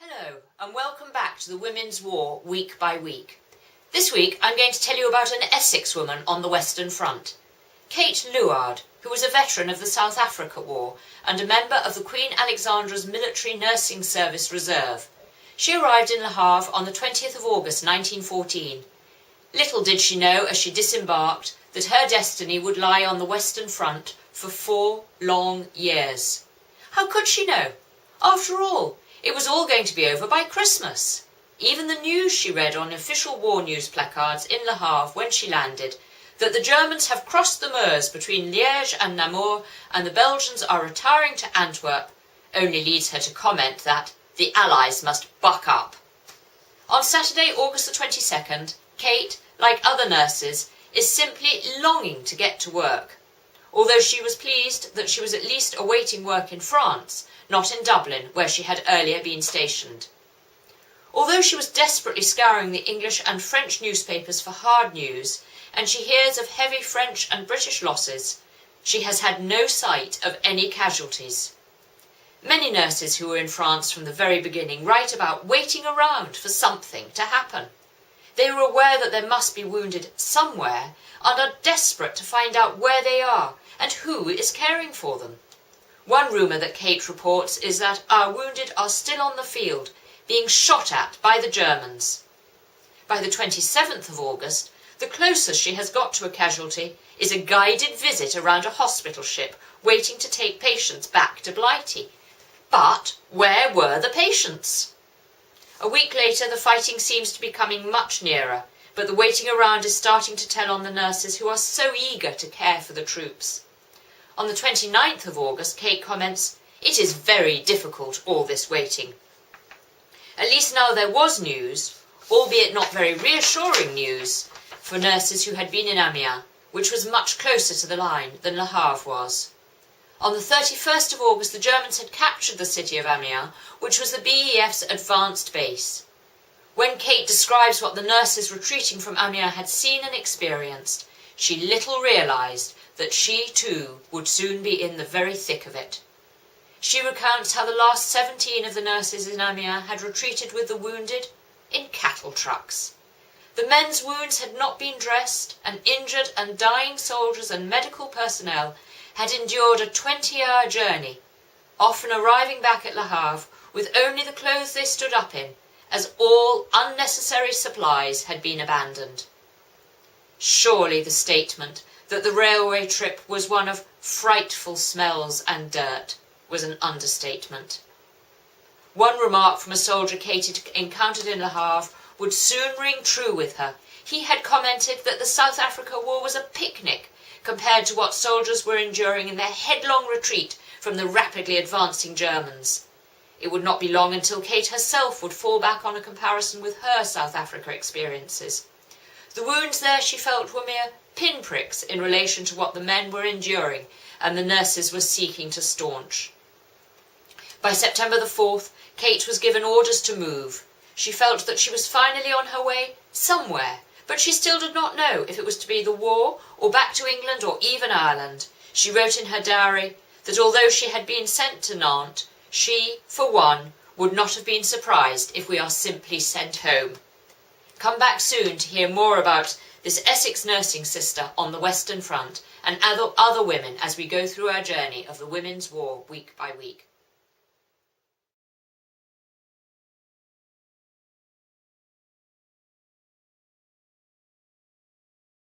Hello and welcome back to the Women's War week by week. This week I'm going to tell you about an Essex woman on the Western Front. Kate Luard, who was a veteran of the South Africa War and a member of the Queen Alexandra's Military Nursing Service Reserve. She arrived in Le Havre on the 20th of August 1914. Little did she know as she disembarked that her destiny would lie on the Western Front for 4 long years. How could she know? After all, it was all going to be over by Christmas. Even the news she read on official war news placards in Le Havre when she landed, that the Germans have crossed the Meuse between Liège and Namur and the Belgians are retiring to Antwerp, only leads her to comment that the Allies must buck up. On Saturday, August the 22nd, Kate, like other nurses, is simply longing to get to work. Although she was pleased that she was at least awaiting work in France, not in Dublin, where she had earlier been stationed. Although she was desperately scouring the English and French newspapers for hard news, and she hears of heavy French and British losses, she has had no sight of any casualties. Many nurses who were in France from the very beginning write about waiting around for something to happen. They are aware that there must be wounded somewhere and are desperate to find out where they are and who is caring for them. One rumour that Kate reports is that our wounded are still on the field, being shot at by the Germans. By the 27th of August, the closest she has got to a casualty is a guided visit around a hospital ship waiting to take patients back to Blighty. But where were the patients? A week later, the fighting seems to be coming much nearer, but the waiting around is starting to tell on the nurses who are so eager to care for the troops. On the 29th of August, Kate comments, "It is very difficult, all this waiting." At least now there was news, albeit not very reassuring news, for nurses who had been in Amiens, which was much closer to the line than Le Havre was. On the 31st of August, the Germans had captured the city of Amiens, which was the BEF's advanced base. When Kate describes what the nurses retreating from Amiens had seen and experienced, she little realised that she too would soon be in the very thick of it. She recounts how the last 17 of the nurses in Amiens had retreated with the wounded in cattle trucks. The men's wounds had not been dressed, and injured and dying soldiers and medical personnel had endured a 20-hour journey, often arriving back at Le Havre with only the clothes they stood up in, as all unnecessary supplies had been abandoned. Surely the statement that the railway trip was one of frightful smells and dirt was an understatement. One remark from a soldier Kate had encountered in Le Havre would soon ring true with her. He had commented that the South Africa War was a picnic compared to what soldiers were enduring in their headlong retreat from the rapidly advancing Germans. It would not be long until Kate herself would fall back on a comparison with her South Africa experiences. The wounds there, she felt, were mere pinpricks in relation to what the men were enduring and the nurses were seeking to staunch. By September the 4th, Kate was given orders to move. She felt that she was finally on her way somewhere, but she still did not know if it was to be the war or back to England or even Ireland. She wrote in her diary that although she had been sent to Nantes, she, for one, would not have been surprised if we are simply sent home. Come back soon to hear more about this Essex nursing sister on the Western Front and other women as we go through our journey of the Women's War week by week.